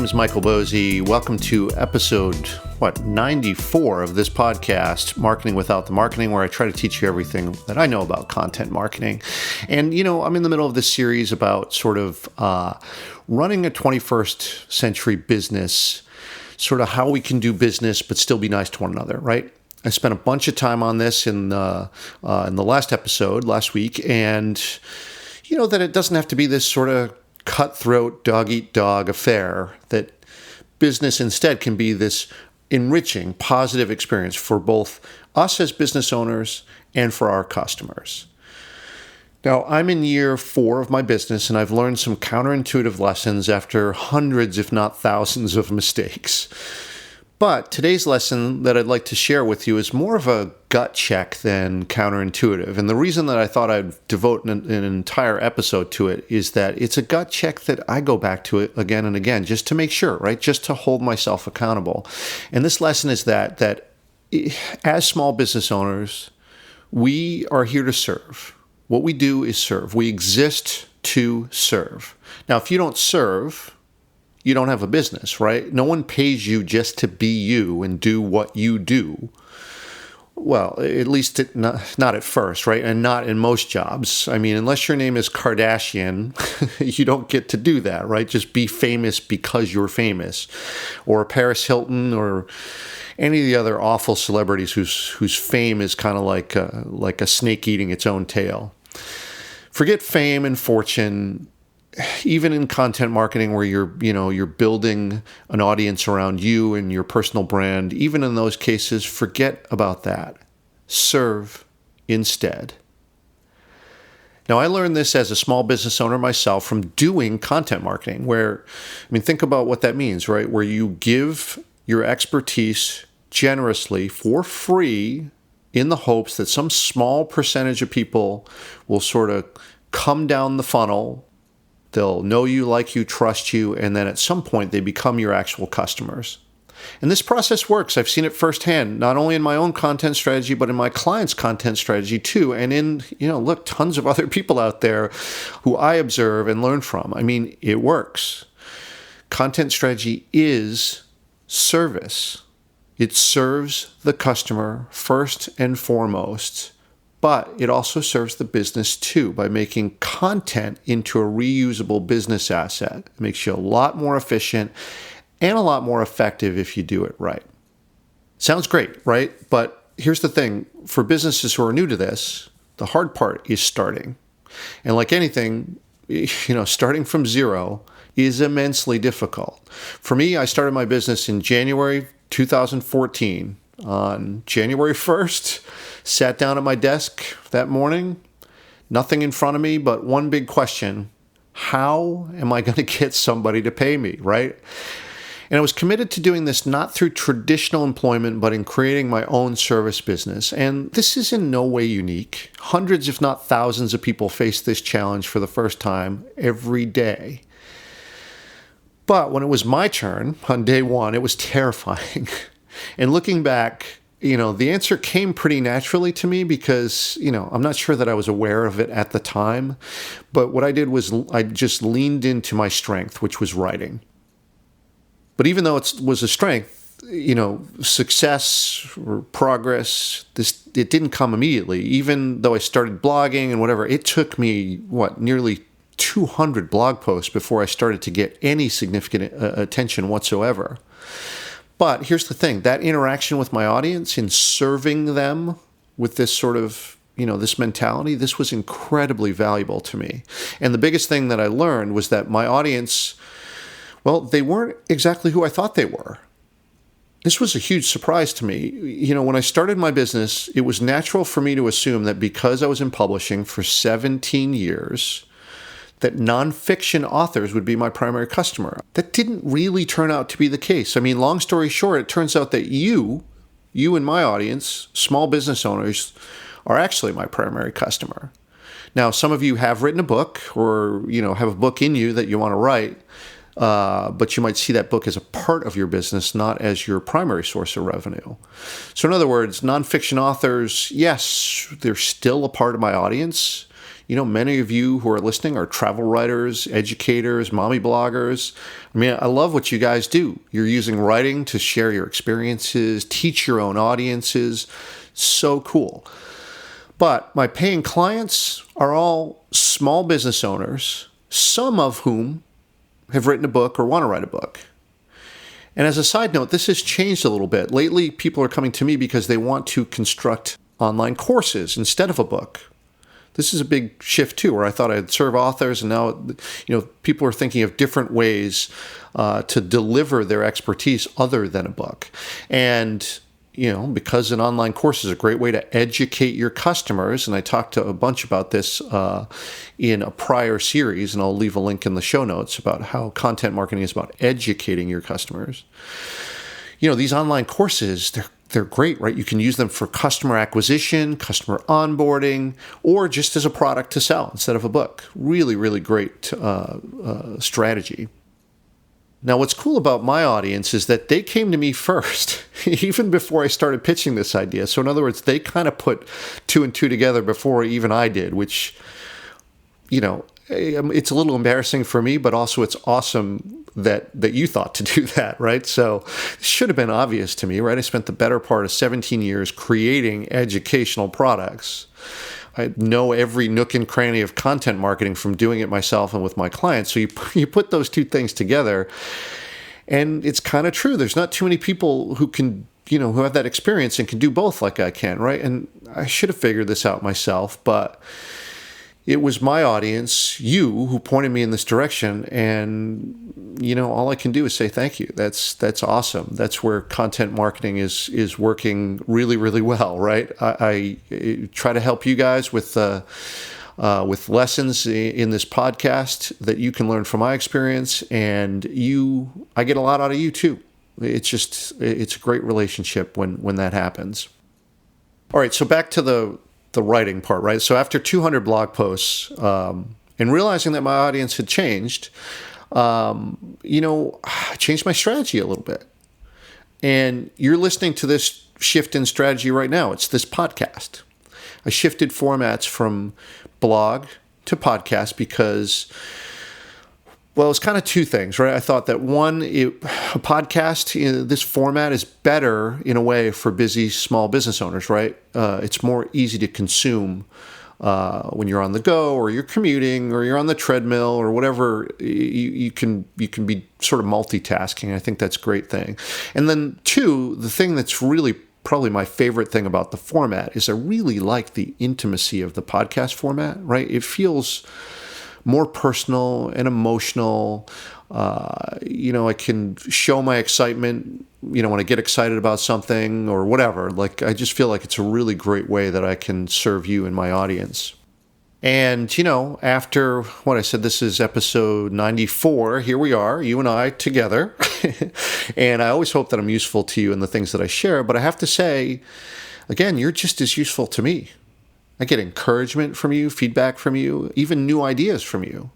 name is Michael Bosey. Welcome to episode, 94 of this podcast, Marketing Without the Marketing, where I try to teach you everything that I know about content marketing. And, I'm in the middle of this series about sort of running a 21st century business, sort of how we can do business but still be nice to one another, right? I spent a bunch of time on this in the last episode, last week, and, that it doesn't have to be this sort of cutthroat dog-eat-dog affair, that business instead can be this enriching, positive experience for both us as business owners and for our customers. Now, I'm in year 4 of my business, and I've learned some counterintuitive lessons after hundreds, if not thousands, of mistakes. But today's lesson that I'd like to share with you is more of a gut check than counterintuitive. And the reason that I thought I'd devote an entire episode to it is that it's a gut check that I go back to it again and again just to make sure, right? Just to hold myself accountable. And this lesson is that as small business owners, we are here to serve. What we do is serve. We exist to serve. Now, if you don't serve, you don't have a business, right? No one pays you just to be you and do what you do. Well, at least not at first, right? And not in most jobs. I mean, unless your name is Kardashian, you don't get to do that, right? Just be famous because you're famous. Or Paris Hilton or any of the other awful celebrities whose fame is kind of like a snake eating its own tail. Forget fame and fortune. Even in content marketing where you're building an audience around you and your personal brand, even in those cases, forget about that. Serve instead. Now, I learned this as a small business owner myself from doing content marketing think about what that means, right? Where you give your expertise generously for free in the hopes that some small percentage of people will sort of come down the funnel. They'll know you, like you, trust you, and then at some point they become your actual customers. And this process works. I've seen it firsthand, not only in my own content strategy, but in my clients' content strategy too. And in, tons of other people out there who I observe and learn from. I mean, it works. Content strategy is service. It serves the customer first and foremost. But it also serves the business too by making content into a reusable business asset. It makes you a lot more efficient and a lot more effective if you do it right. Sounds great, right? But here's the thing. For businesses who are new to this, the hard part is starting. And like anything, starting from zero is immensely difficult. For me, I started my business in January 2014. On January 1st, sat down at my desk that morning, nothing in front of me but one big question: how am I going to get somebody to pay me, right? And I was committed to doing this not through traditional employment, but in creating my own service business. And this is in no way unique. Hundreds, if not thousands, of people face this challenge for the first time every day. But when it was my turn on day one, it was terrifying. And looking back, the answer came pretty naturally to me because, I'm not sure that I was aware of it at the time. But what I did was I just leaned into my strength, which was writing. But even though it was a strength, success or progress, it didn't come immediately. Even though I started blogging and whatever, it took me, nearly 200 blog posts before I started to get any significant attention whatsoever. But here's the thing, that interaction with my audience in serving them with this sort of, this mentality, this was incredibly valuable to me. And the biggest thing that I learned was that my audience, they weren't exactly who I thought they were. This was a huge surprise to me. When I started my business, it was natural for me to assume that because I was in publishing for 17 years, that nonfiction authors would be my primary customer. That didn't really turn out to be the case. I mean, long story short, it turns out that you and my audience, small business owners, are actually my primary customer. Now, some of you have written a book or, have a book in you that you want to write, but you might see that book as a part of your business, not as your primary source of revenue. So in other words, nonfiction authors, yes, they're still a part of my audience. Many of you who are listening are travel writers, educators, mommy bloggers. I mean, I love what you guys do. You're using writing to share your experiences, teach your own audiences. So cool. But my paying clients are all small business owners, some of whom have written a book or want to write a book. And as a side note, this has changed a little bit. Lately, people are coming to me because they want to construct online courses instead of a book. This is a big shift too, where I thought I'd serve authors, and now, people are thinking of different ways to deliver their expertise other than a book. And because an online course is a great way to educate your customers, and I talked a bunch about this in a prior series, and I'll leave a link in the show notes about how content marketing is about educating your customers. These online courses, they're great, right? You can use them for customer acquisition, customer onboarding, or just as a product to sell instead of a book. Really, really great strategy. Now, what's cool about my audience is that they came to me first, even before I started pitching this idea. So in other words, they kind of put two and two together before even I did, which, it's a little embarrassing for me, but also it's awesome that you thought to do that, right? So it should have been obvious to me, right? I spent the better part of 17 years creating educational products. I know every nook and cranny of content marketing from doing it myself and with my clients. So you put those two things together, and it's kind of true. There's not too many people who can, who have that experience and can do both like I can, right? And I should have figured this out myself, but it was my audience, you, who pointed me in this direction, and all I can do is say thank you. That's awesome. That's where content marketing is working really, really well, right? I try to help you guys with lessons in this podcast that you can learn from my experience, and I get a lot out of you too. It's a great relationship when that happens. All right, so back to the writing part, right? So after 200 blog posts, and realizing that my audience had changed, I changed my strategy a little bit. And you're listening to this shift in strategy right now. It's this podcast. I shifted formats from blog to podcast because, well, it's kind of two things, right? I thought that one, a podcast, this format is better in a way for busy small business owners, right? It's more easy to consume when you're on the go, or you're commuting, or you're on the treadmill, or whatever. You can be sort of multitasking. I think that's a great thing. And then two, the thing that's really probably my favorite thing about the format is I really like the intimacy of the podcast format, right? It feels more personal and emotional. I can show my excitement, when I get excited about something or whatever. Like, I just feel like it's a really great way that I can serve you and my audience. And, after what I said, this is episode 94. Here we are, you and I together. And I always hope that I'm useful to you in the things that I share. But I have to say, again, you're just as useful to me. I get encouragement from you, feedback from you, even new ideas from you.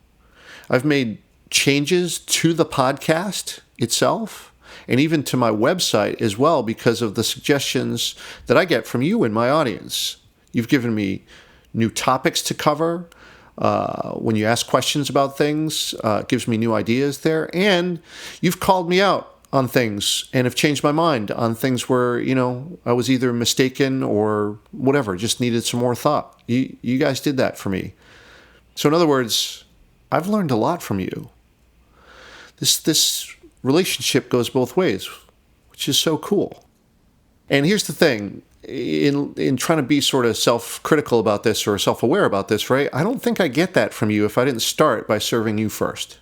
I've made changes to the podcast itself and even to my website as well because of the suggestions that I get from you and my audience. You've given me new topics to cover. When you ask questions about things, it gives me new ideas there. And you've called me out on things and have changed my mind on things where, I was either mistaken or whatever, just needed some more thought. You guys did that for me. So in other words, I've learned a lot from you. This relationship goes both ways, which is so cool. And here's the thing, in trying to be sort of self-critical about this or self-aware about this, right? I don't think I get that from you if I didn't start by serving you first.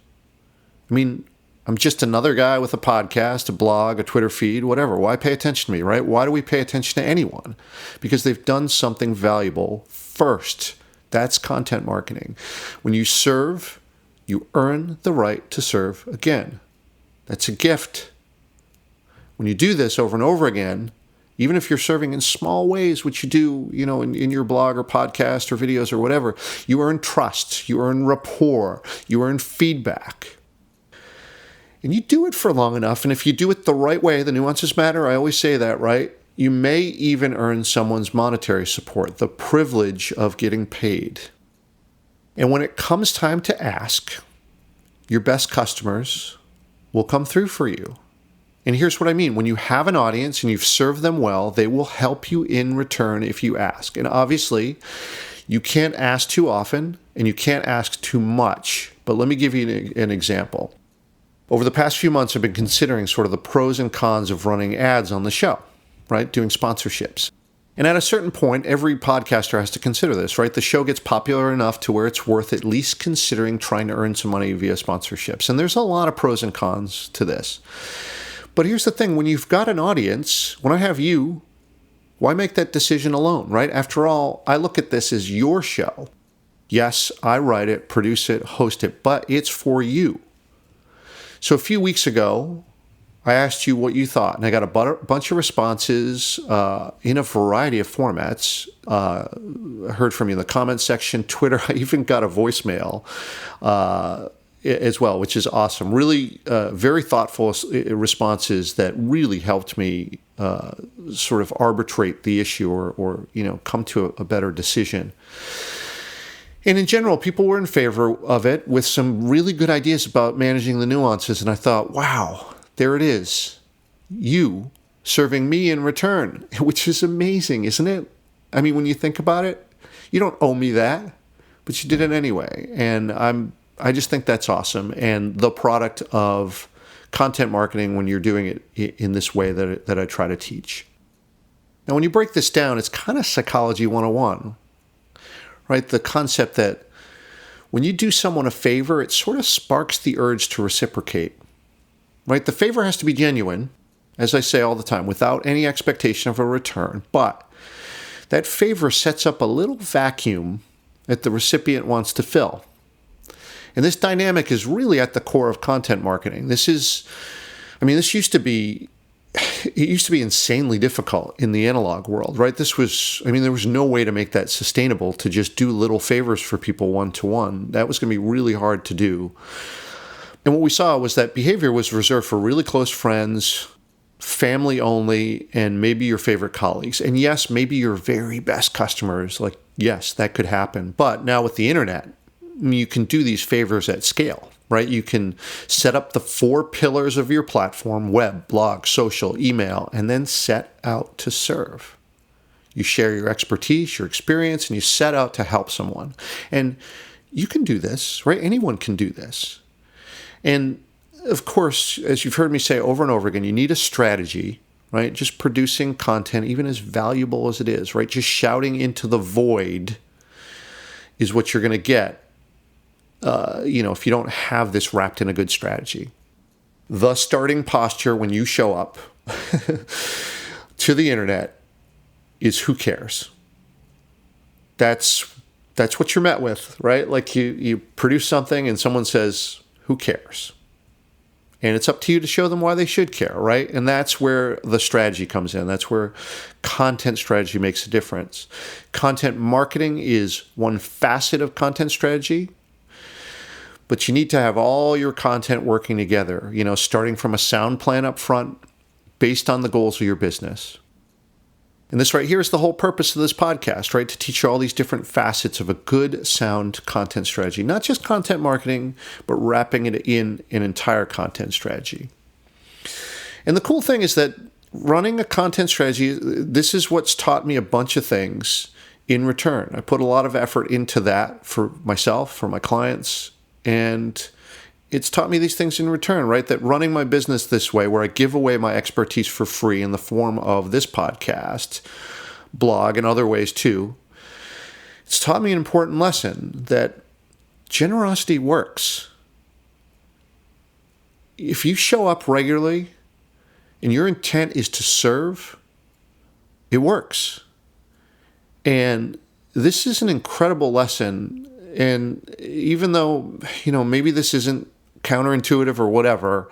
I mean, I'm just another guy with a podcast, a blog, a Twitter feed, whatever. Why pay attention to me, right? Why do we pay attention to anyone? Because they've done something valuable first. That's content marketing. When you serve, you earn the right to serve again. That's a gift. When you do this over and over again, even if you're serving in small ways, which you do, in your blog or podcast or videos or whatever, you earn trust, you earn rapport, you earn feedback. And you do it for long enough, and if you do it the right way, the nuances matter, I always say that, right? You may even earn someone's monetary support, the privilege of getting paid. And when it comes time to ask, your best customers will come through for you. And here's what I mean. When you have an audience and you've served them well, they will help you in return if you ask. And obviously, you can't ask too often and you can't ask too much. But let me give you an example. Over the past few months, I've been considering sort of the pros and cons of running ads on the show, right? Doing sponsorships. And at a certain point, every podcaster has to consider this, right? The show gets popular enough to where it's worth at least considering trying to earn some money via sponsorships. And there's a lot of pros and cons to this. But here's the thing. When you've got an audience, when I have you, why make that decision alone, right? After all, I look at this as your show. Yes, I write it, produce it, host it, but it's for you. So a few weeks ago, I asked you what you thought, and I got a bunch of responses in a variety of formats. I heard from you in the comments section, Twitter. I even got a voicemail as well, which is awesome. Really very thoughtful responses that really helped me sort of arbitrate the issue or come to a better decision. And in general, people were in favor of it with some really good ideas about managing the nuances. And I thought, wow, there it is. You serving me in return, which is amazing, isn't it? I mean, when you think about it, you don't owe me that, but you did it anyway. And I just think that's awesome. And the product of content marketing when you're doing it in this way that I try to teach. Now, when you break this down, it's kind of psychology 101, right? The concept that when you do someone a favor, it sort of sparks the urge to reciprocate, right? The favor has to be genuine, as I say all the time, without any expectation of a return. But that favor sets up a little vacuum that the recipient wants to fill. And this dynamic is really at the core of content marketing. This used to be insanely difficult in the analog world, right? there was no way to make that sustainable, to just do little favors for people one-to-one. That was going to be really hard to do. And what we saw was that behavior was reserved for really close friends, family only, and maybe your favorite colleagues. And yes, maybe your very best customers, like, yes, that could happen. But now with the internet, you can do these favors at scale, right? You can set up the 4 pillars of your platform: web, blog, social, email, and then set out to serve. You share your expertise, your experience, and you set out to help someone. And you can do this, right? Anyone can do this. And of course, as you've heard me say over and over again, you need a strategy, right? Just producing content, even as valuable as it is, right? Just shouting into the void is what you're going to get, if you don't have this wrapped in a good strategy. The starting posture when you show up to the internet is who cares? That's what you're met with, right? Like you produce something and someone says, who cares? And it's up to you to show them why they should care, right? And that's where the strategy comes in. That's where content strategy makes a difference. Content marketing is one facet of content strategy, but you need to have all your content working together, starting from a sound plan up front based on the goals of your business. And this right here is the whole purpose of this podcast, right? To teach you all these different facets of a good, sound content strategy. Not just content marketing, but wrapping it in an entire content strategy. And the cool thing is that running a content strategy, this is what's taught me a bunch of things in return. I put a lot of effort into that for myself, for my clients, and it's taught me these things in return, right? That running my business this way, where I give away my expertise for free in the form of this podcast, blog, and other ways too, it's taught me an important lesson that generosity works. If you show up regularly and your intent is to serve, it works. And this is an incredible lesson. And even though, maybe this isn't counterintuitive or whatever,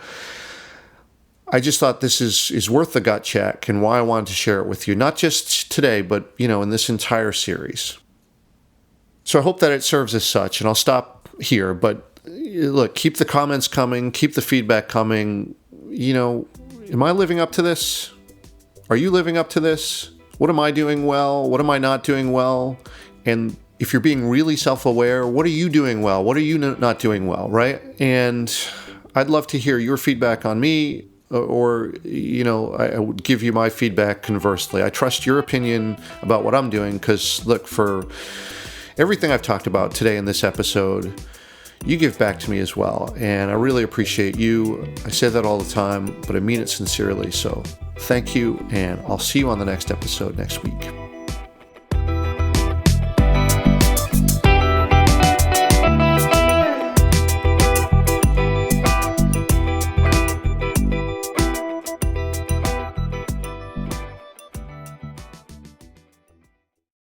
I just thought this is worth the gut check and why I wanted to share it with you, not just today, but, in this entire series. So I hope that it serves as such, and I'll stop here. But look, keep the comments coming, keep the feedback coming. Am I living up to this? Are you living up to this? What am I doing well? What am I not doing well? And if you're being really self-aware, what are you doing well? What are you not doing well, right? And I'd love to hear your feedback on me, or, I would give you my feedback conversely. I trust your opinion about what I'm doing because, look, for everything I've talked about today in this episode, you give back to me as well. And I really appreciate you. I say that all the time, but I mean it sincerely. So thank you, and I'll see you on the next episode next week.